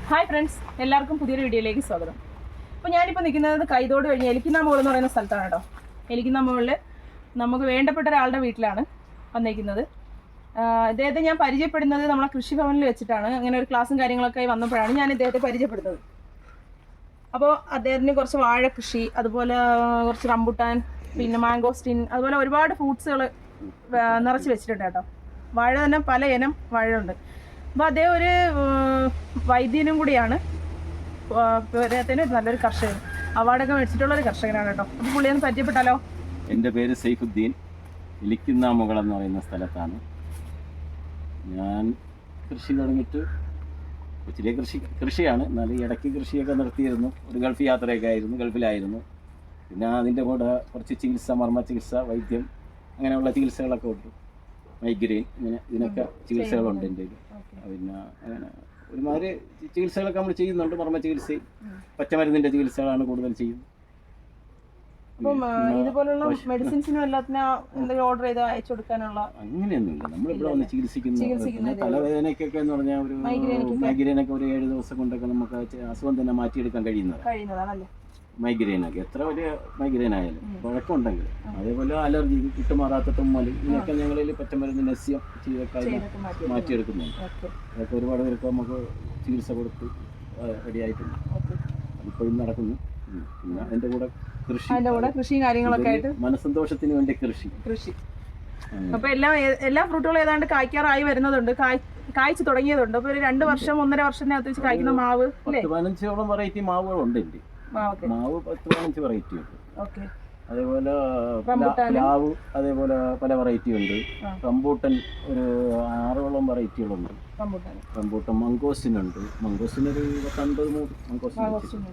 Hi friends, എല്ലാവർക്കും പുതിയൊരു വീഡിയോയിലേക്ക് സ്വാഗതം. അപ്പോൾ ഞാനിപ്പോൾ നിൽക്കുന്നത് കൈതോട് കഴിഞ്ഞ് എലിക്കുന്ന മുകളിൽ എന്ന് പറയുന്ന സ്ഥലത്താണ് കേട്ടോ. എലിക്കുന്ന മുകളിൽ നമുക്ക് വേണ്ടപ്പെട്ട ഒരാളുടെ വീട്ടിലാണ് വന്നിരിക്കുന്നത്. ഇദ്ദേഹത്തെ ഞാൻ പരിചയപ്പെടുന്നത് നമ്മളെ കൃഷിഭവനിൽ വെച്ചിട്ടാണ്. അങ്ങനെ ഒരു ക്ലാസ്സും കാര്യങ്ങളൊക്കെ വന്നപ്പോഴാണ് ഞാൻ ഇദ്ദേഹത്തെ പരിചയപ്പെടുന്നത്. അപ്പോൾ അദ്ദേഹത്തിന് കുറച്ച് വാഴ കൃഷി, അതുപോലെ കുറച്ച് റംബുട്ടാൻ, പിന്നെ മാംഗോസ്റ്റിൻ, അതുപോലെ ഒരുപാട് ഫ്രൂട്ട്സുകൾ നിറച്ച് വെച്ചിട്ടുണ്ട് കേട്ടോ. വാഴ തന്നെ പല ഇനം വാഴയുണ്ട്. അപ്പോൾ അദ്ദേഹം ഒരു വൈദ്യനും കൂടിയാണ്. അദ്ദേഹത്തിന് നല്ലൊരു കർഷകൻ, അവാർഡൊക്കെ മേടിച്ചിട്ടുള്ള ഒരു കർഷകനാണ് കേട്ടോ. അപ്പോൾ പുള്ളിയൊന്ന് പരിചയപ്പെട്ടാലോ? എൻ്റെ പേര് സൈഫുദ്ദീൻ. ഇലിക്കുന്ന മുകൾ എന്ന് പറയുന്ന സ്ഥലത്താണ് ഞാൻ കൃഷി തുടങ്ങിയിട്ട്. കൊച്ചിലെ കൃഷിയാണ്, എന്നാലും ഇടയ്ക്ക് കൃഷിയൊക്കെ നിർത്തിയിരുന്നു. ഒരു ഗൾഫ് യാത്രയൊക്കെ ആയിരുന്നു, ഗൾഫിലായിരുന്നു. പിന്നെ അതിൻ്റെ കൂടെ കുറച്ച് ചികിത്സ, മർമ്മ ചികിത്സ, വൈദ്യം, അങ്ങനെയുള്ള ചികിത്സകളൊക്കെ ഉണ്ട്. മൈഗ്രെയിൻ, ഇങ്ങനെ ഇതിനൊക്കെ ചികിത്സകളുണ്ട് എൻ്റെ കയ്യിൽ. പിന്നെ അങ്ങനെ ഒരുമാതിരി ചികിത്സകളൊക്കെ നമ്മൾ ചെയ്യുന്നുണ്ട്. മർമ്മ ചികിത്സയും പച്ചമരുന്നിൻ്റെ ചികിത്സകളാണ് കൂടുതൽ ചെയ്യുന്നത്. അപ്പം ഇതുപോലുള്ള മെഡിസിൻസിനും എല്ലാത്തിനും എന്തെങ്കിലും ഓർഡർ ചെയ്ത് അയച്ചു കൊടുക്കാനുള്ള അങ്ങനെയൊന്നുമില്ല. നമ്മളിവിടെ വന്ന് ചികിത്സിക്കുന്ന തലവേദനയ്ക്കൊക്കെ എന്ന് പറഞ്ഞാൽ ഒരു മൈഗ്രെയിനൊക്കെ ഒരു 7 ദിവസം കൊണ്ടൊക്കെ നമുക്ക് അസുഖം തന്നെ മാറ്റിയെടുക്കാൻ കഴിയുന്നതാണല്ലേ. മൈഗ്രെയിനൊക്കെ എത്ര വലിയ മൈഗ്രെയിൻ ആയാലും കുഴപ്പമുണ്ടെങ്കിൽ, അതേപോലെ അലർജി, വിട്ടുമാറാത്ത തുമ്മൽ, ഇതിനൊക്കെ ഞങ്ങളിൽ പച്ചമരുന്ന് നസ്യം ചെയ്തൊക്കെ മാറ്റിയെടുക്കുന്നുണ്ട്. അതൊക്കെ ഒരുപാട് പേർക്ക് നമുക്ക് ചികിത്സ കൊടുത്ത് റെഡിയായിട്ടുണ്ട്. അതിപ്പോഴും നടക്കുന്നു. പിന്നെ അതിൻ്റെ കൂടെ കൃഷിയും കാര്യങ്ങളൊക്കെ ആയിട്ട് മനസ്സന്തോഷത്തിന് വേണ്ടി കൃഷി. അപ്പൊ എല്ലാ ഫ്രൂട്ടുകളും ഏതാണ്ട് കായ്ക്കാറായി വരുന്നതുണ്ട്, കായ്ച്ചു തുടങ്ങിയതുണ്ട്. അപ്പൊ ഒരു 2 വർഷം 1.5 വർഷത്തിനകത്ത് വെച്ച് കായ്ക്കുന്ന മാവ് 15ഓളം വെറൈറ്റി മാവുകളുണ്ട്. എൻ്റെ മാവ് 10-15 വെറൈറ്റി ഉണ്ട്. അതേപോലെ പ്ലാവ്, അതേപോലെ പല വെറൈറ്റി ഉണ്ട്. റംബൂട്ടൻ ഒരു 6ഓളം വെറൈറ്റികളുണ്ട്. റംബൂട്ടൻ, മംഗോസ്റ്റിനുണ്ട്. മംഗോസ്റ്റിനൊരു 50 മൂട് മംഗോസ്റ്റിൻ.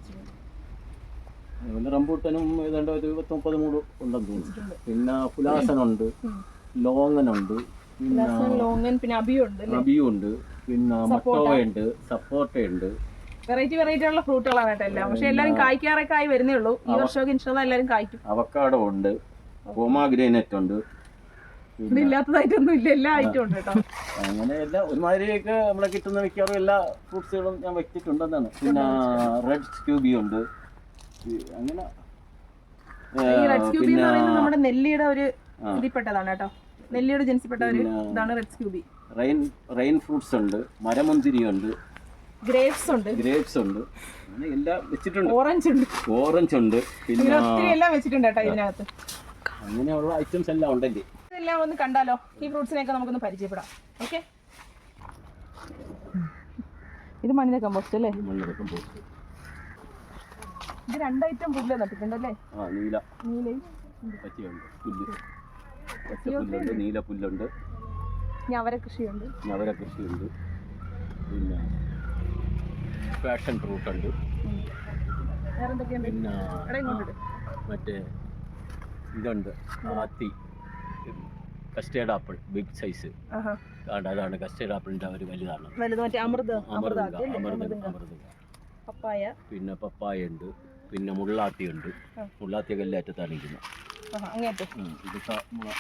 അതേപോലെ റംബൂട്ടനും ഏതാണ്ട് ഒരു 20-30 മൂട് ഉണ്ടെന്ന് തോന്നുന്നു. പിന്നെ പുലാസനുണ്ട്, ലോങ്ങനുണ്ട്, പിന്നെ അബിയുണ്ട്, പിന്നെ മട്ടോവയുണ്ട്, സപ്പോർട്ടയുണ്ട്. വെറൈറ്റി ഉള്ള ഫ്രൂട്ടുകളാണ് കേട്ടോ എല്ലാം. പക്ഷെ എല്ലാവരും കായ്ക്കാറൊക്കെ ആയി വരുന്നേ ഉള്ളൂ. ഈ വർഷമൊക്കെ ഇൻഷാല്ലാ എല്ലാവരും കായ്ക്കും. അവക്കാഡോ ഉണ്ട്, പോമാഗ്രാനൈറ്റ് ഉണ്ട്. ഇല്ലാത്തതായിട്ടൊന്നും ഇല്ല, എല്ലാ ഐറ്റം ഉണ്ട് കേട്ടോ. അങ്ങനെ എല്ലാം ഒരുമാതിരിയൊക്കെ നമ്മളെ കിട്ടുന്ന മിക്കവാറും എല്ലാ ഫ്രൂട്ട്സുകളും ഞാൻ വെച്ചിട്ടുണ്ടെന്നാണ്. പിന്നെ റെഡ് സ്ക്യൂബി ഉണ്ട്. അങ്ങനെ പിന്നെ നമ്മുടെ നെല്ലിയുടെ ഒരു ഇതിൽപ്പെട്ടതാണ് കേട്ടോ. നെല്ലിയുടെ ജനിച്ചപ്പെട്ട ഒരു ഇതാണ് റെഡ് സ്ക്യൂബി. റെയിൻ ഫ്രൂട്ട്സ് ഉണ്ട്, മരമുന്തിരി ഉണ്ട്, ഗ്രേപ്സ് ഉണ്ട്, എല്ലാം വെച്ചിട്ടുണ്ട്. ഓറഞ്ച് ഉണ്ട്, പിന്നെ എല്ലാം വെച്ചിട്ടുണ്ട് കേട്ടോ ഇതിനകത്ത്. അങ്ങനെയുള്ള ഐറ്റംസ് എല്ലാം ഉണ്ടല്ലേ. ഇതെല്ലാം ഒന്ന് കണ്ടാലോ? ഈ ഫ്രൂട്ട്സിനെയൊക്കെ നമുക്കൊന്ന് പരിചയപ്പെടാം. ഓക്കെ, ഇത് മണ്ണിര കമ്പോസ്റ്റ് അല്ലേ? മണ്ണിര കമ്പോസ്റ്റ്. ഇത് 2 ഐറ്റം പുല്ല് നട്ടിട്ടുണ്ടല്ലേ? നീലയും പച്ചയുണ്ട്. പച്ചപ്പുല്ലുണ്ട്, നീല പുല്ലുണ്ട്, ഞവര കൃഷിയുണ്ട്. പിന്നെ പാഷൻ ഫ്രൂട്ട് ഉണ്ട്. പിന്നെ മറ്റേ ഇതുണ്ട്, ആത്തി, കസ്റ്റേർഡ് ആപ്പിൾ, ബിഗ് സൈസ്. അതാണ് കസ്റ്റേർഡ് ആപ്പിളിന്റെ ഒരു വലുതാണ്. പപ്പായ, പിന്നെ പപ്പായ ഉണ്ട്, പിന്നെ മുള്ളാത്തി ഉണ്ട്. മുള്ളാത്തിയൊക്കെ എല്ലാറ്റത്താണ് ഇരിക്കുന്നത്.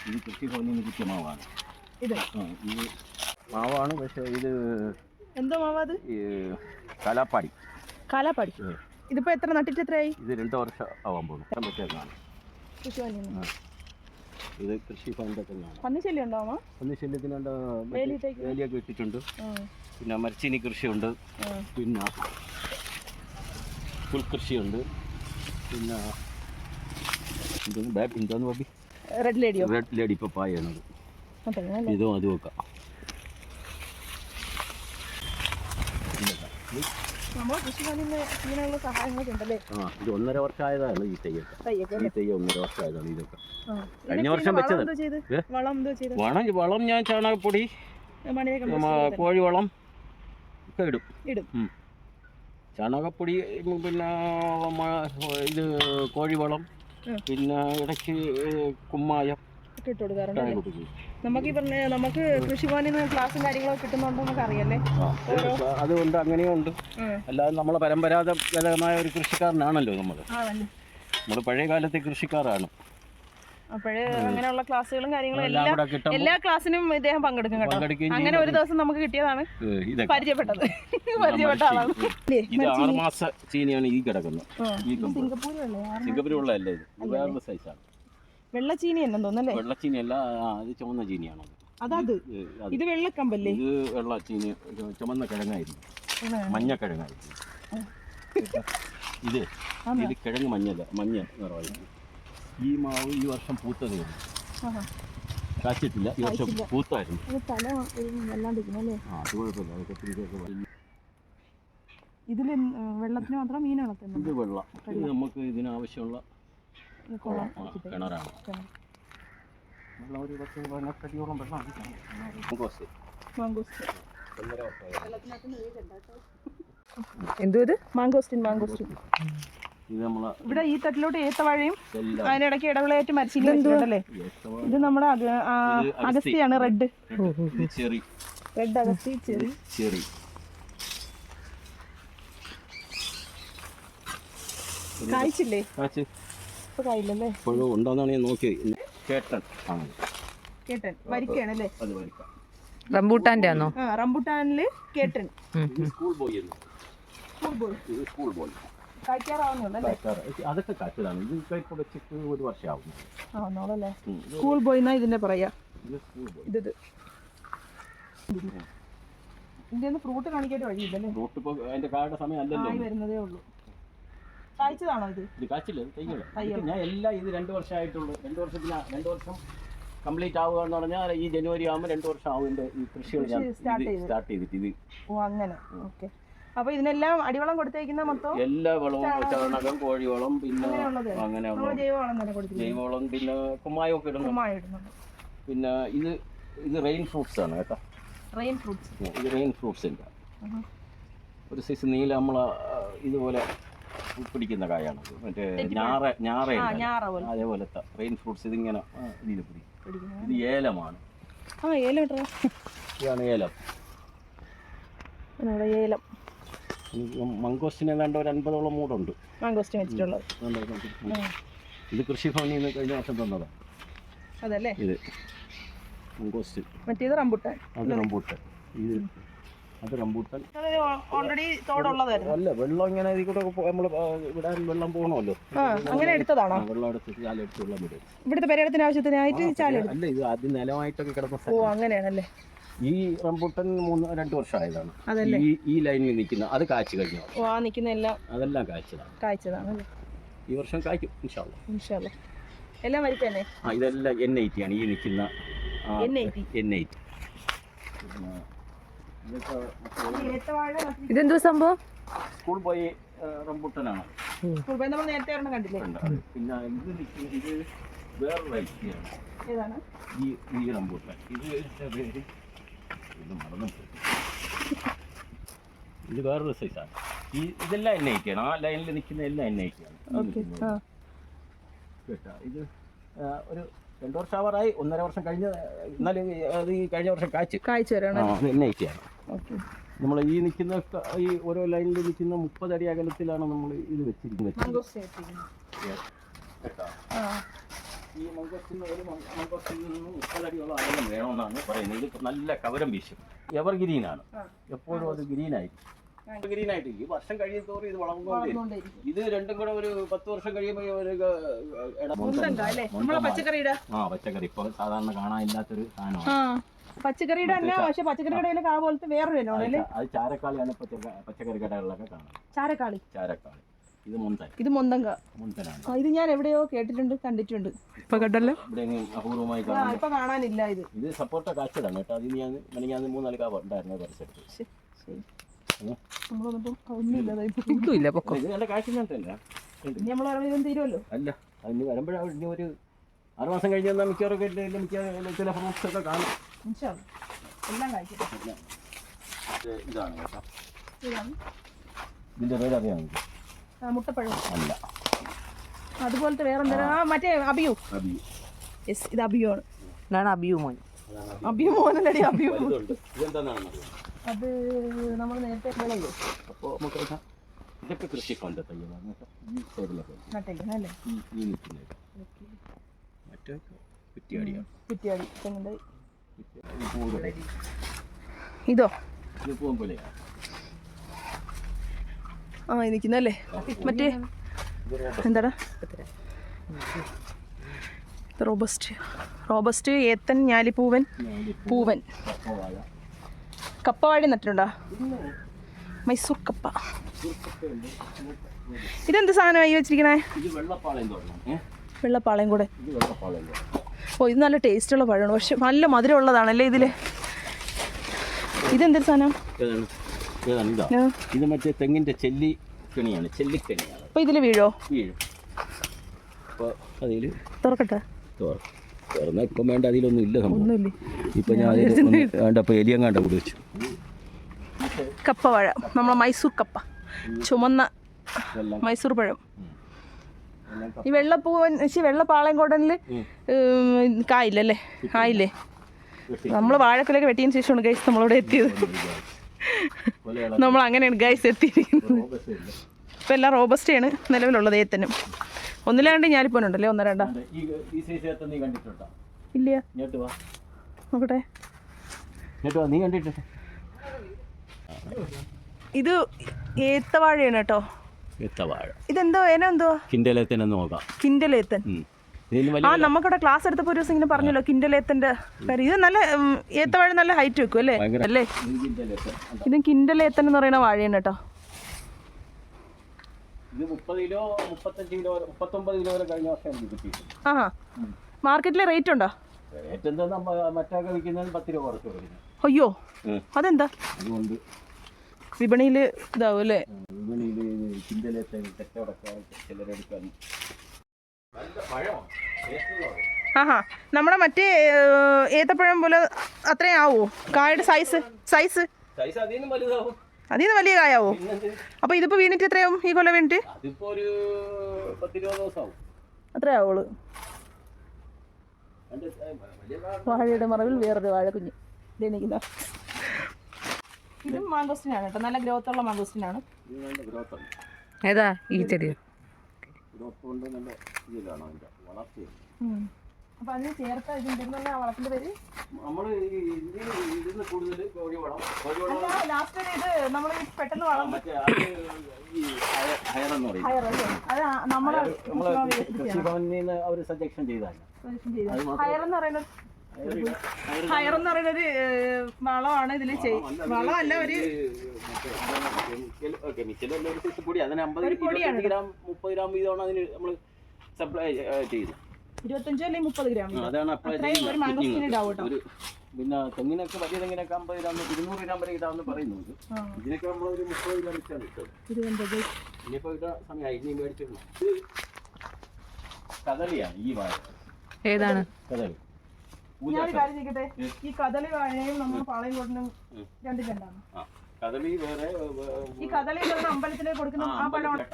ഇത് കൃഷിഭവനിൽ നിന്ന് കിട്ടിയ മാവാണ്. ഇത് മാവാണ്, പക്ഷേ ഇത് എന്തോ മാവാത്? കാലാപ്പാടി. ഇതിപ്പോ എത്ര നട്ടിട്ട് എത്രയായി? ഇത് 2 വർഷം ആവാൻ പോകുന്നു. ഇത് കൃഷിഭവന്റെ തന്നെയാണ്. പന്നിശല്യം ഉണ്ടാവുമോ? പന്നിശല്യത്തിനുണ്ട്, വേലിയൊക്കെ ഇട്ടിട്ടുണ്ട്. പിന്നെ മരച്ചീനി കൃഷിയുണ്ട്, പിന്നെ പുൽകൃഷിയുണ്ട്, പിന്നെ എന്താന്ന് ബാബി, റെഡ് ലേഡി പപ്പായാണ്. ഇതും അതും ഒക്കെ. ഇത് 1.5 വർഷമായതാണ് ഈ തെയ്യൊക്കെ. 1.5 വർഷമായതാണ് ഇതൊക്കെ. കഴിഞ്ഞ വർഷം വെച്ചത്. വളം ഞാൻ ചാണകപ്പൊടി, കോഴിവളം ഒക്കെ ഇടും. ചാണകപ്പൊടി, പിന്നെ ഇത് കോഴിവളം, പിന്നെ ഇടയ്ക്ക് കുമ്മായം ഇട്ട് കൊടുക്കാറുണ്ട്. നമുക്ക് കൃഷിഭവനിൽ നിന്ന് ക്ലാസ്സും കാര്യങ്ങളൊക്കെ കിട്ടുന്നുണ്ടോ നമുക്ക് അറിയല്ലേ. അതുകൊണ്ട് അങ്ങനെയുണ്ട്. അല്ലാതെ നമ്മളെ പരമ്പരാഗതമായ ഒരു കൃഷിക്കാരനാണല്ലോ നമ്മൾ പഴയ കാലത്തെ കൃഷിക്കാരാണ്. അപ്പോഴേ അങ്ങനെയുള്ള ക്ലാസ്സുകളും കാര്യങ്ങളും എല്ലാം കൂടെ കിട്ടുമ്പോൾ എല്ലാ ക്ലാസ്സിനും ഇദ്ദേഹം പങ്കെടുക്കും കേട്ടോ. പങ്കെടുക്കുകയും അങ്ങനെ ഒരു ദിവസം നമുക്ക് കിട്ടിയതാണ് ഇതൊക്കെ പരിചയപ്പെട്ടത്. പരിചയപ്പെട്ട ആളാണ്. ഇത് 6 മാസ ചീനിയാണ് ഈ കിടക്കുന്നത്. ഈ സിംഗപ്പൂരല്ലേ? സിംഗപ്പൂരുള്ളതല്ലേ, ഇത് വേറൊരു സൈസാണ്. വെള്ളച്ചീനി എന്നു തോന്നല്ലേ? വെള്ളച്ചീനി അല്ല, ഇത് ചുവന്ന ചീനിയാണ്. അതത് ഇത് വെള്ളക്കമ്പല്ലേ? ഇത് വെള്ളച്ചീനി, ചുമന്ന കിഴങ്ങായിരുന്നു, മഞ്ഞ കിഴങ്ങായിരുന്നു. ഇത് ഇത് കിഴങ്ങ് മഞ്ഞ നിറമായിരുന്നു. ഈ മാവ് ഈ വർഷം പൂത്തത് കാച്ചിട്ടില്ല, ഈ വർഷം പൂത്തായിരുന്നു. അത് കുഴപ്പമില്ല, അതൊക്കെ തിരികെ. ഇതില് വെള്ളത്തിന് മാത്രം മീൻ വളർത്തുന്നത്? ഇത് വെള്ളം, ഇത് നമുക്ക് ഇതിനാവശ്യമുള്ള കിണറാണ്. വെള്ളം ഒരു 10 അടിയോളം വെള്ളം. എന്തോ ഇത്? മാങ്കോസ്റ്റിൻ. ഇത് നമ്മളെ ഇവിടെ ഈ തട്ടിലോട്ട് ഏത്തവാഴയും അതിനിടയ്ക്ക് ഇടവിളയായിട്ട് മരിച്ചില്ലേ? ഇത് നമ്മുടെ അഗസ്തിയാണ്. റെഡ് അഗസ്തി ചെറി. കായ്ച്ചില്ലേ? ഇപ്പൊ കായില്ലല്ലേ? ഇപ്പോഴും ഉണ്ടോന്നാണ് ഞാൻ നോക്കി. കേട്ടൻ വരിക്കയാണല്ലേ? അത് വരിക്ക. റംബൂട്ടാന്റെ ആണോ? റംബൂട്ടാനില് കേട്ടൻ. School boy. അതൊക്കെ കാച്ചതാണ്. ഇത് ഇപ്പോൾ വെച്ചിട്ട് 1 വർഷമാവുന്നു. സ്കൂൾ ബോയ് എന്നാ ഇതിന്റെ പറയാ. ഇത് ഇതിന്റെ ഫ്രൂട്ട് കാണിക്കേണ്ട വഴിയില്ലല്ലേ? ഫ്രൂട്ട് ഇപ്പോൾ അതിന്റെ കായുടെ സമയം അല്ലല്ലോ, വരുന്നതേ ഉള്ളൂ. കായ്ച്ചതാണോ ഇത്? ഇത് കാച്ചില്ല, ഞാൻ എല്ലാം ഇത് 2 വർഷമായിട്ടുള്ളൂ. 2 വർഷം കംപ്ലീറ്റ് ആവുക എന്ന് പറഞ്ഞാൽ ഈ ജനുവരി ആകുമ്പോൾ 2 വർഷം ആവും എൻ്റെ ഈ കൃഷികൾ സ്റ്റാർട്ട് ചെയ്തിട്ട്. ഇത് അങ്ങനെ. ഓക്കെ. അപ്പൊ ഇതിനെല്ലാം അടിവളം കൊടുത്തേക്കുന്ന മൊത്തം എല്ലാ വളവും, ചാണകം, കോഴിവളം, പിന്നെ അങ്ങനെയുള്ള ജൈവവളം, പിന്നെ കുമ്മായം ഒക്കെ ഇടുന്നു. പിന്നെ ഇത് റെയിൻ ഫ്രൂട്ട്സ് ആണ് കേട്ടോ. ഇത് റെയിൻ ഫ്രൂട്ട്സിൻ്റെ ഒരു സൈസ് നീല നമ്മളെ ഇതുപോലെ പിടിക്കുന്ന കായാണ്. മറ്റേ ഞാറ അതേപോലത്തെ റെയിൻ ഫ്രൂട്ട്സ്. ഇതിങ്ങനെ ഇതിൽ പിടിക്കും. ഇത് ഏലമാണ്. ഇതാണ് ഏലം. മംഗോസ്റ്റിന് ഏതാണ്ട് ഒരു 50ഓളം മൂടുണ്ട്. ഇത് കൃഷിഭവനിൽ നിന്ന് കഴിഞ്ഞ വർഷം തന്നതാണ്. അതല്ലേ ഇത് മംഗോസ്റ്റ്. മറ്റേത് റംബൂട്ടാൻ. അത് റംബൂട്ടാൻ ഓൾറെഡി തോടുള്ളതായിരുന്നു. അല്ല, വെള്ളം ഇങ്ങനെ ഇതിൽ കൂടെ നമ്മൾ ഇവിടെ വെള്ളം പോകണമല്ലോ, അങ്ങനെ എടുത്തതാണോ? വെള്ളം എടുത്ത് ചാലെടുത്ത് വെള്ളം വിടും. ഇവിടുത്തെ പരിഹാരത്തിന് ആവശ്യത്തിനായിട്ട് ചാലെടുത്ത്? അല്ല, ഇത് ആദ്യം നിലമായിട്ടൊക്കെ കിടന്ന. അങ്ങനെയാണല്ലേ? ഈ റംബൂട്ടാൻ 2 വർഷമായതാണ്. ഈ ലൈനിൽ നിൽക്കുന്ന അത് കാച്ചു കഴിഞ്ഞു. അതെല്ലാം കായ്ച്ചതാണ്. ഈ വർഷം കായ്ക്കും ഇൻഷാ അല്ലാഹ്. എല്ലാം വരിക്കന്നെ? ഇതെല്ലാം N80 ആണ്. ഈ നിൽക്കുന്ന N80. ഇതെന്തോ സംഭവം? സ്കൂൾ ബോയ് റംബൂട്ടാനാണ്. നേരത്തെ കണ്ടില്ലേ? പിന്നെ ഇത് വേറെ വെറൈറ്റിയാണ്. ഏതാണ് ഈ റംബൂട്ടാൻ? ഇത് മറന്നു. ഇത് വേറൊരു സൈസാണ്. ഇതെല്ലാം N80 ആണ്. ആ ലൈനിൽ നിൽക്കുന്ന എല്ലാം N80 ആണ് കേട്ടോ. ഇത് ഒരു 2 വർഷം ആവാറായി, 1.5 വർഷം കഴിഞ്ഞ്. എന്നാലും അത് ഈ കഴിഞ്ഞ വർഷം കായ്ച്ചു വരാണ്. N80 ആണ്. നമ്മൾ ഈ നിൽക്കുന്ന ഈ ഓരോ ലൈനിൽ നിൽക്കുന്ന 30 അടി അകലത്തിലാണ് നമ്മൾ ഇത് വെച്ചിരിക്കുന്നത് കേട്ടോ. ഈ മംഗോസ്റ്റിന് ഒരു മംഗോസ്റ്റിൽ നിന്ന് 30 അടിയോളം അകലം വേണമെന്നാണ് പറയുന്നത്. ഇത് നല്ല കവരം വീശും. എവർ ഗ്രീനാണ്, എപ്പോഴും അത് ഗ്രീനായിരിക്കും. ഈ വർഷം കഴിയുന്നതോറും ഇത് വളർന്നുകൊണ്ടേ. ഇത് രണ്ടും കൂടെ ഒരു 10 വർഷം കഴിയുമ്പോൾ പച്ചക്കറി ഇപ്പോൾ സാധാരണ കാണാനില്ലാത്തൊരു സാധനമാണ്. പച്ചക്കറിയുടെ തന്നെ, പക്ഷെ പച്ചക്കറി കടയിലൊക്കെ ആ പോലത്തെ വേറൊരു അത് ചാരക്കാളിയാണ് പച്ചക്കറി കടകളിലൊക്കെ കാണുന്നത്. ചാരക്കാളി. ഇത് മുന്തനാണ്. ഇത് ഞാൻ എവിടെയോ കേട്ടിട്ടുണ്ട്, കണ്ടിട്ടുണ്ട്. ഇപ്പൊ കണ്ടല്ലോ, അപൂർവമായി ഇപ്പൊ കാണാനില്ല. ഇത് സപ്പോർട്ട കാച്ചതാണ് കേട്ടോ. അതിന് ഞാൻ 3-4 കാവ് ഉണ്ടായിരുന്നു പരിസരത്ത്. തീരുമല്ലോ. അല്ല, അതിന് വരുമ്പോഴാണ് ഒരു 6 മാസം കഴിഞ്ഞ് വന്നാൽ മിക്കവാറൊക്കെ ചില ഫ്രൂട്ട്സ് ഒക്കെ കാണും. എല്ലാം കഴിക്കും. ഇതാണ് കേട്ടോ. ഇതിന്റെ പേര് അറിയാം? മുട്ടപ്പഴം അല്ല, അതുപോലത്തെ വേറെന്താ? മറ്റേ അബിയു. ഇത് അബിയു ആണ്. അബിയു മോൻ. അബിയു മോനല്ലേ? അബിയു. ഇതെന്താണെന്നറിയാം? അത് നമ്മൾ നേരത്തെ വിളയോ? അപ്പോൾ നമുക്ക് ഇതൊക്കെ കൃഷിക്കൊണ്ട തയ്യലാണ്. ഈ സൈഡിലൊക്കെ കുറ്റിയാടിയാണ്. കുറ്റിയാടി തെങ്ങിൻ തൈ. ഇത് പൂവ്. ഇതോ? ഇത് പൂവമ്പുലയാണ്. ആ നിൽക്കുന്നല്ലേ മറ്റേ എന്താടാ റോബസ്റ്റ് ഏത്തൻ ഞാലിപ്പൂവൻ പൂവൻ. കപ്പവാഴ നട്ടിട്ടുണ്ടോ? മൈസൂർ കപ്പ. ഇതെന്ത് സാധനമായി വെച്ചിരിക്കണേ? ഇത് വെള്ളപ്പാളയം തോന്നുന്നു. വെള്ളപ്പാളയം കൂടെ. ഇത് വെള്ളപ്പാളയം. ഓ ഇത് നല്ല ടേസ്റ്റുള്ള പഴമാണ്, പക്ഷെ നല്ല മധുരം ഉള്ളതാണല്ലേ ഇതിൽ. ഇതെന്തൊരു സാധനം? ഇത് മറ്റേ തെങ്ങിന്റെ ചെല്ലിക്കണിയാണ്, ചെല്ലിക്കണിയാണ്. അപ്പോൾ ഇതിൽ വീഴും. അപ്പോൾ അതിൽ തുറക്കട്ടെ. തുറന്ന ഇപ്പം വേണ്ട, അതിലൊന്നും ഇല്ല സംഭവം. ഒന്നുമില്ലേ? ഇപ്പം ഞാൻ വേണ്ടപ്പോൾ എലിയങ്ങാണ്ട കൂടി വെച്ചു. കപ്പവാഴ, നമ്മളെ മൈസൂർ കപ്പ, ചുമന്ന മൈസൂർ പഴം. ഈ വെള്ളപ്പൂവൻ വെള്ളപ്പാളയം കോടനിൽ കായില്ലല്ലേ? ആയില്ലേ? നമ്മൾ വാഴക്കൊലൊക്കെ വെട്ടിയതിന് ശേഷമാണ് ഗൈസ് നമ്മളിവിടെ എത്തിയത്. നമ്മൾ അങ്ങനെയാണ് ഗൈസ് എത്തിയിരിക്കുന്നത്. ഇപ്പം എല്ലാം റോബസ്റ്റയാണ് നിലവിലുള്ളത്. ഏത്തനും ഒന്നിലാണ്ട് ഞാലിപ്പോനുണ്ടല്ലേ? ഒന്ന് രണ്ടാ ഇല്ല. നോക്കട്ടെ. ഇത് ഏത്തവാഴയാണ് കേട്ടോ. ഇതെന്തോ എന്തോ കിൻഡലേത്തൻ. ആ നമുക്കിവിടെ ക്ലാസ് എടുത്തപ്പോൾ ഒരു ദിവസം ഇങ്ങനെ പറഞ്ഞല്ലോ കിൻഡലേത്തൻ്റെ കാര്യം. ഇത് നല്ല ഏത്തവാഴ നല്ല ഹൈറ്റ് വെക്കും അല്ലേ? അല്ലേ? ഇത് കിൻഡലേത്തൻ എന്ന് പറയുന്ന വാഴയാണ് കേട്ടോ. ഇത് 30 കിലോ 35 കിലോ 39 കിലോ വരെ കഴിഞ്ഞ വർഷം കിട്ടിയിട്ടുണ്ട്. ആ മാർക്കറ്റിലെ റേറ്റ് ഉണ്ടോ? റേറ്റ് എന്താ മറ്റൊക്കെ വിൽക്കുന്നത് 10 രൂപ കുറച്ച് കൊടുക്കുന്നത്. അയ്യോ അതെന്താ? അതുകൊണ്ട് വിപണിയിൽ ഇതാവും അല്ലേ? വിപണിയിൽ കിൻഡലേത്തൻ കച്ചവടക്കാർ ചിലരെടുക്കാൻ നല്ല പഴമാണ്. ആഹാ നമ്മുടെ മറ്റേ ഏത്തപ്പഴം പോലെ അത്രയും ആവുമോ കായുടെ സൈസ്? സൈസ് അതിൽ നിന്ന് വലുതാവും. അതിൽ നിന്ന് വലിയ കായാവോ? അപ്പോൾ ഇതിപ്പോൾ വീണിട്ട് എത്രയാവും ഈ കൊല വീണിട്ട്? അതിപ്പോൾ ഒരു 10-20 ദിവസം ആവും. അത്രേ ആവുള്ളൂ. വാഴയുടെ മറവിൽ വേറൊരു വാഴ കുഞ്ഞ് ഇതെനിക്കുന്ന. ഇതും മാങ്കോസ്റ്റിനാണ് കേട്ടോ, നല്ല ഗ്രോത്തുള്ള മാങ്കോസ്റ്റിനാണ്. ഏതാ ഈ ചെടി? അപ്പോൾ അതിന് ചേർത്ത ഇതുണ്ടെന്നുള്ള വളത്തിൻ്റെ പേര് നമ്മൾ ഇതിന് കൂടുതൽ കോഴിവളം. ലാസ്റ്റ് ഇത് നമ്മൾ പെട്ടെന്ന് വളം അത് നമ്മളെ കൃഷിഭവനിൽ നിന്ന് അവർ സജക്ഷൻ ചെയ്താണ്. ഹയറെന്ന് പറയുന്നൊരു വളമാണ് ഇതിൽ വളമല്ല, ഒരു പൊടി. അതിന് 50 ഗ്രാം 30 ഗ്രാം വീതമാണ് അതിന് നമ്മൾ സപ്ലൈ ചെയ്യുന്നത്. 25 അല്ലെങ്കിൽ 30 ഗ്രാം അതാണ് അപ്ലൈ ചെയ്യുന്നത്. പിന്നെ തെങ്ങിനൊക്കെ വലിയ തെങ്ങിനൊക്കെ 50 ഗ്രാം 200 ഗ്രാം വരെ ഇടാമെന്ന് പറയുന്നുണ്ട്. ഇതിനൊക്കെ നമ്മളൊരു 30 ഗ്രാം വെച്ചാണ് ഇട്ടത്. ഇനിയിപ്പോൾ ഇട്ട സമയമായി, ഇനി മേടിച്ചിരുന്നു. ഇത് കദളിയാണ് ഈ വാഴ. ഏതാണ് കദളി? ഞാനൊരു കാര്യം ചോദിക്കട്ടെ, ഈ കദളി വാഴയും നമ്മൾ പാളയം കൊടുക്കുന്ന രണ്ടും രണ്ടാണ്. കദളി വേറെ. ഈ കദളി അമ്പലത്തിലേക്ക് കൊടുക്കുന്ന ആ പഴമാണ്.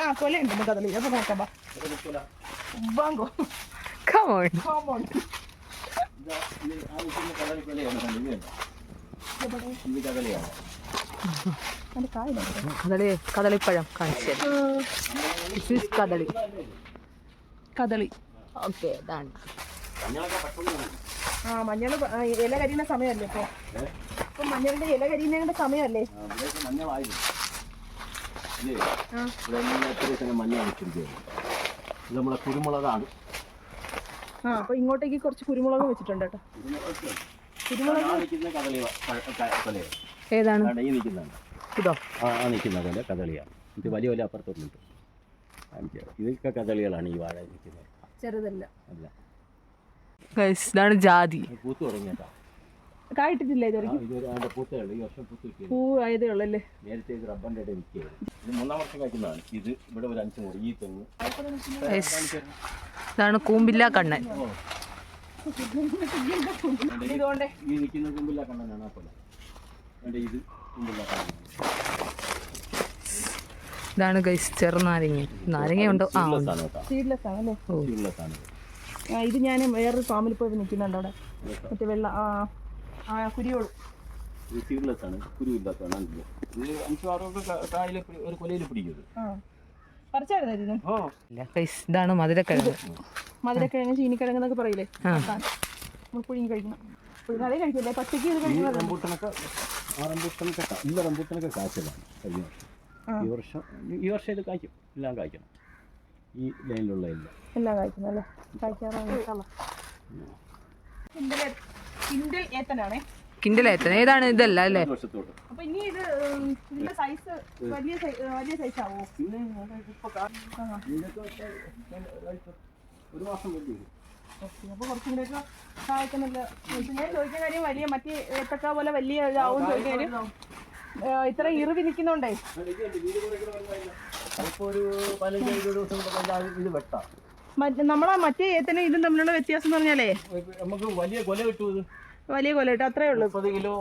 ആ കൊലയുണ്ട് കദളി. അപ്പോൾ നോക്കാം. ബാങ്കോ Come on. come on. കദളിപ്പഴം കാണിച്ചു കദളി. കദളി ഓക്കെ ഇതാണ്. ആ മഞ്ഞൾ ഇല കരിയുന്ന സമയമല്ലേ ഇപ്പോൾ? ഇപ്പം മഞ്ഞളിൻ്റെ ഇല കരിയുന്നതിൻ്റെ സമയമല്ലേ? ഇത് നമ്മളെ കുരുമുളകാണ്. ആ അപ്പോൾ ഇങ്ങോട്ടേക്ക് കുറച്ച് കുരുമുളക് വെച്ചിട്ടുണ്ട് കേട്ടോ. ഏതാണ് ഈ നിൽക്കുന്നുണ്ട്? ഇതോ? ആ നിൽക്കുന്ന പോലെ കദളിയാണ്. ഇത് വലിയ വലിയ അപ്പുറത്തുണ്ട്. ഇതൊക്കെ കദളികളാണ് ഈ വാഴ നിൽക്കുന്നത്. ചെറുതല്ല അല്ല, ഇതാണ് ജാതി. പൂത്ത് തുടങ്ങിയതാ. കായിട്ടിട്ടില്ല ഇതുവരെ. ഇതിന്റെ പൂത്തേ ഈ വർഷം പൂത്ത് കിട്ടിയത്. പൂ ആയതേ ഉള്ളല്ലേ? നേരത്തെ ഇത് റബ്ബറിൻ്റെ ഇടയിൽ നിൽക്കുകയായിരുന്നു. ഇത് 3-ാം വർഷം കഴിക്കുന്നതാണ്. ഇത് ഇവിടെ ഒരു 5 മൂടി. ഈ തെങ്ങ് ഇതാണ് കൂമ്പില്ല കണ്ണൻ. ഇതുകൊണ്ട് ഈ നിൽക്കുന്ന കുമ്പില്ല കണ്ണനാണ്. ആ പോലെ ഇത് കുമ്പില്ല കണ്ണനാണ്. ഇതാണ് ഗൈസ് ചെറുനാരങ്ങ. നാരങ്ങയുണ്ടോ? ആ സീഡ്ലെസ് ആണല്ലേ? സീഡ്ലെസ് ആണ്. ഇത് ഞാൻ വേറൊരു ഫാമിൽ പോയി നിൽക്കുന്നുണ്ട് അവിടെ. മറ്റേ വെള്ള കുരിയോട്. ഇത് സീഡ്ലെസ് ആണ്, കുരുവില്ലാത്തതാണ്. ഇത് 5-6 കായൽ ഒരു കൊലയിൽ പിടിക്കുന്നത്. പറിച്ചായിരുന്നു ഇതിന്. ഇതാണ് മധുരക്കിഴങ്ങ്. മധുരക്കിഴങ്ങ് ചീനിക്കിഴങ്ങ് എന്നൊക്കെ പറയില്ലേ, നമ്മൾ പുഴുങ്ങി കഴിക്കണം. പുഴുങ്ങാതെ കഴിക്കില്ലേ, പച്ചയ്ക്ക് ഇത് കഴിക്കുന്നത്. റംബൂട്ടാനൊക്കെ കാച്ചലാണ് കഴിഞ്ഞ വർഷം. ഈ വർഷം ഇത് കായ്ക്കും, എല്ലാം കായ്ക്കണം. ഈ ലൈനിലുള്ള എല്ലാം കായ്ക്കുന്നു അല്ലേ, കായ്ക്കാറാണ്. കിൻഡൽ ഏത്തനാണേ. കിൻഡൽ ഏത്തൻ ഏതാണ്? ഇതല്ല അല്ലേ? അപ്പൊ ഇനി ഇത് ഇതിന്റെ സൈസ് വലിയ സൈസ് ആവോ? ഒരു മാസം കഴിഞ്ഞു. അപ്പൊ കുറച്ചും കൂടെ ഒക്കെ കായ്ക്കുന്നില്ല. ഞാൻ ചോദിക്കുന്ന കാര്യം വലിയ മറ്റേ ഏത്തക്ക പോലെ വലിയ ഇതാവും ചോദിക്കാൻ കാര്യം. ഇത്ര ഇറിവി നിൽക്കുന്നുണ്ടേ നമ്മളെ മറ്റേ ഏത്തനും ഇതും തമ്മിലുള്ള വ്യത്യാസം എന്ന് പറഞ്ഞാലേ നമുക്ക് വലിയ കൊല കിട്ടും. വലിയ കൊല കിട്ടും, അത്രേ ഉള്ളൂ. 30 കിലോ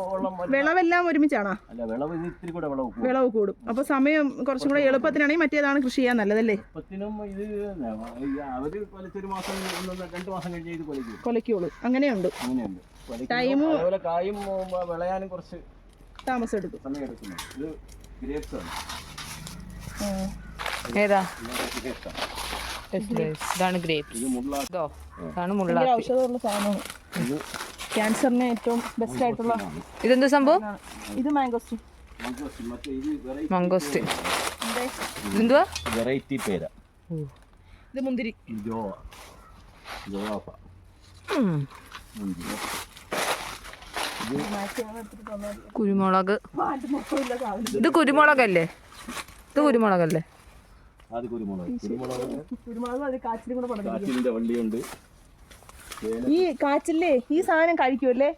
വിളവെല്ലാം ഒരുമിച്ചാണോ? അല്ല, വിളവ് കൂടെ വിളവ് കൂടും. അപ്പൊ സമയം കുറച്ചും കൂടെ എളുപ്പത്തിനാണെങ്കിൽ മറ്റേതാണ് കൃഷി ചെയ്യാൻ നല്ലതല്ലേ? എളുപ്പത്തിനും ഇത് അവര് കൊലച്ചൊരു മാസം 2 മാസം കഴിഞ്ഞ് ഇത് കൊലയ്ക്കുള്ളൂ. അങ്ങനെയുണ്ട്. ടൈമും കായും വിളയാനും കുറച്ച് താമസം എടുക്കും. സമയം എടുക്കുന്നു. ഇത് ഗ്രേപ്സ് ആണ്. ഏതാ? ഇതാണ് ഗ്രേപ്സ്. ഇതാണ് മുള്ള. ഔഷധമുള്ള സാധനമാണ്. ക്യാൻസറിന് ഏറ്റവും ബെസ്റ്റ് ആയിട്ടുള്ള. ഇതെന്താ സംഭവം? ഇത് മാംഗോസ്റ്റിൻ. മംഗോസ്റ്റിൻ എന്തുവാ? വെറൈറ്റി പേര. ഇത് മുന്തിരി. കുരുമുളക്. ഇത് കുരുമുളകല്ലേ? ഇത് കുരുമുളകല്ലേ? അത് കുരുമുളക് അത് കാച്ചിലും കൂടെ പറഞ്ഞു. കാച്ചിലിന്റെ വള്ളിയുണ്ട്. ഈ കാച്ചിലേ ഈ സാധനം കഴിക്കുമല്ലേ?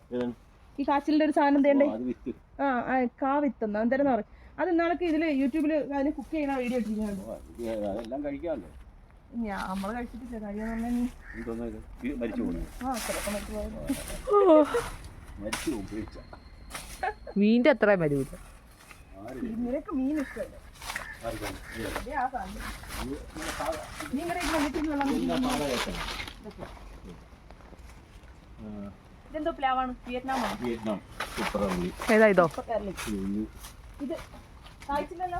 ഈ കാച്ചിലിന്റെ ഒരു സാധനം തേണ്ടേ? കാവിത്തെന്ന എന്തായാലും പറയും. അത് ഇന്നാളൊക്കെ ഇതില് യൂട്യൂബില് അതിന് കുക്ക് ചെയ്യുന്ന വീഡിയോ ഇട്ടിരിക്കുന്നുണ്ട്. നമ്മള് കഴിച്ചിട്ടില്ല. കഴിയാന്ന് മീൻ്റെ അത്ര വരൂല. നിനക്ക് മീൻ ഇഷ്ടമല്ലേ? ഇതെന്തോ പ്ലാവാണ്? Vietnam super early. ഏതാ ഇതോ? ഇത് കായ്ച്ചില്ലല്ലോ.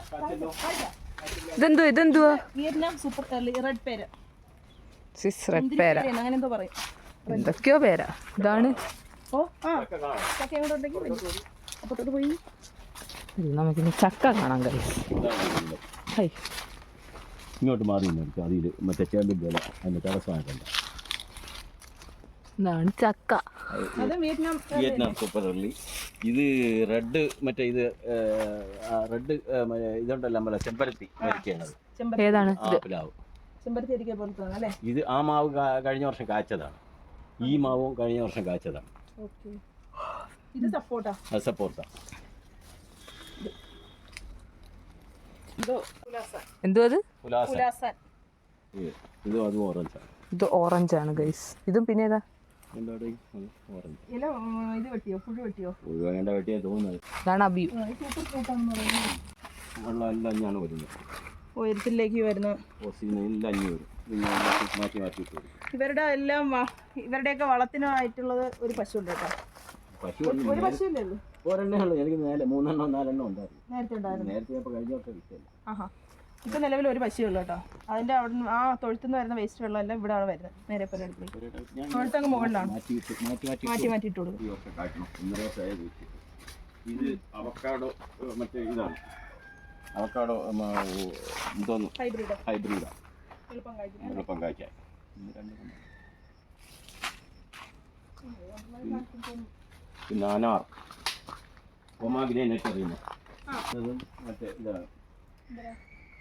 ഇതെന്തുവാ? വിയറ്റ്നാം സൂപ്പർ എർലി റെഡ് പേര. റെഡ് പേര അങ്ങനെ എന്തോ പറയും. എന്തൊക്കെയോ പേര. ഇതാണ്. ചക്ക എങ്ങോട്ട് ഉണ്ടെങ്കിൽ അപ്പത്തോട്ട് പോയി നമുക്കിനി ചക്ക കാണാൻ കഴിയും. ഇങ്ങോട്ട് മാറി അതിൽ മറ്റേ ചേമ്പിൻ പോലെ അതിന്റെ തടസ്സമായിട്ടുണ്ട്. ഇതാണ് ചക്ക. Vietnam super early. ഇത് റെഡ് മറ്റേ ഇത് റെഡ് ഇതുണ്ടല്ലോ നമ്മളെ ചെമ്പരത്തി വരിക്കയാണത്. ഏതാണ്? ഇത് ആ മാവ് കഴിഞ്ഞ വർഷം കായ്ച്ചതാണ്. ഈ മാവും കഴിഞ്ഞ വർഷം കായ്ച്ചതാണ്. ഇത് സപ്പോർട്ടാ. എന്തുവാ? ഇത് ഓറഞ്ചാണ് ഗൈസ്. ഇതും പിന്നെ ഏതാ? ഇതാണ് അബിയു. ഉയരത്തിലേക്ക് വരുന്ന ഇവരുടെ എല്ലാം ഇവരുടെയൊക്കെ വളത്തിനായിട്ടുള്ളത് ഒരു പശു ഉണ്ട് കേട്ടോ. ഒരു പശു ഇല്ലല്ലോ, എനിക്ക് 3-4 ഉണ്ടായിരുന്നു. നേരത്തെ ഉണ്ടായിരുന്നു. കഴിഞ്ഞ വർഷം വിറ്റല്ല. ഇപ്പൊ നിലവിൽ ഒരു പശുള്ളൂ കേട്ടോ. അതിന്റെ അവിടെ ആ തൊഴുത്തുനിന്ന് വരുന്ന വേസ്റ്റ് വെള്ളം എല്ലാം ഇവിടെ ആണ് വരുന്നത്. നേരെ അടുത്തേക്ക് മുകളിലാണ് മാറ്റി ഇട്ട് കൊടുക്കും. ഇത് അവക്കാഡോ മറ്റേ ഇതാണ്. അവക്കാഡോ എന്തോന്നു ഹൈബ്രിഡാ. എളുപ്പം കായ്ക്കാൻ. പിന്നെ അനാർ പൊമാഗ്രാനൈറ്റ് അറിയുന്നത് അതും മറ്റേ ഇതാണ്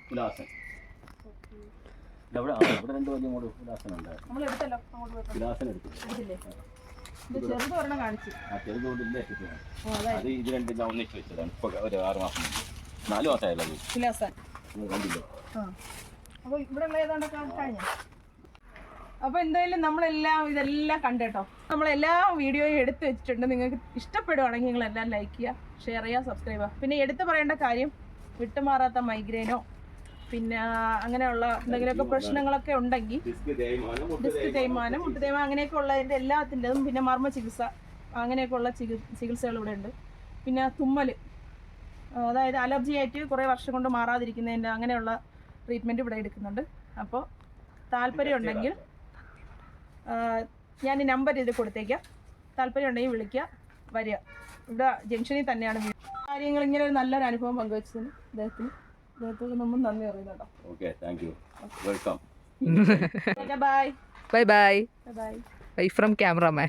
പുലാസൻ. ഇവിടെ 2 വലിയ കൂടെ പുലാസൻ ഉണ്ടായിരുന്നു. പുലാസൻ എടുത്തില്ലേ? ചെറുതുകൊണ്ടില്ലേ? അത് ഇത് 2 ഞാൻ ഒന്നിച്ച് വെച്ചതാണ്. ഇപ്പൊ ഒരു 6 മാസം 4 മാസമായല്ലോ. കണ്ടില്ലേ? അപ്പോൾ എന്തായാലും നമ്മളെല്ലാം ഇതെല്ലാം കണ്ടേട്ടോ. നമ്മളെല്ലാ വീഡിയോയും എടുത്ത് വെച്ചിട്ടുണ്ട്. നിങ്ങൾക്ക് ഇഷ്ടപ്പെടുവാണെങ്കിൽ നിങ്ങളെല്ലാം ലൈക്ക് ചെയ്യുക, ഷെയർ ചെയ്യുക, സബ്സ്ക്രൈബ് ചെയ്യുക. പിന്നെ എടുത്തു പറയേണ്ട കാര്യം, വിട്ടുമാറാത്ത മൈഗ്രെയിനോ പിന്നെ അങ്ങനെയുള്ള എന്തെങ്കിലുമൊക്കെ പ്രശ്നങ്ങളൊക്കെ ഉണ്ടെങ്കിൽ ഡിസ്ക് തേയ്മാനം, മുട്ടുതേയ്മാനം അങ്ങനെയൊക്കെ ഉള്ളതിൻ്റെ എല്ലാത്തിൻ്റെതും പിന്നെ മർമ്മ ചികിത്സ അങ്ങനെയൊക്കെ ഉള്ള ചികിത്സകൾ ഇവിടെ ഉണ്ട്. പിന്നെ തുമ്മൽ, അതായത് അലർജി ആയിട്ട് കുറേ വർഷം കൊണ്ട് മാറാതിരിക്കുന്നതിൻ്റെ അങ്ങനെയുള്ള ട്രീറ്റ്മെൻറ്റ് ഇവിടെ എടുക്കുന്നുണ്ട്. അപ്പോൾ താല്പര്യം ഉണ്ടെങ്കിൽ ഞാൻ ഈ നമ്പർ ഇതിൽ കൊടുത്തേക്കാം, താല്പര്യം ഉണ്ടെങ്കിൽ വിളിക്കുക, വരിക. ഇവിടെ ജംഗ്ഷനിൽ തന്നെയാണ് വീട്. കാര്യങ്ങൾ ഇങ്ങനെ ഒരു നല്ലൊരു അനുഭവം പങ്കുവച്ചതിന് അദ്ദേഹത്തോട് നമ്മൾ നന്ദി പറയുന്നുണ്ടോ. Okay, thank you, welcome. Bye bye bye bye. Bye from cameraman.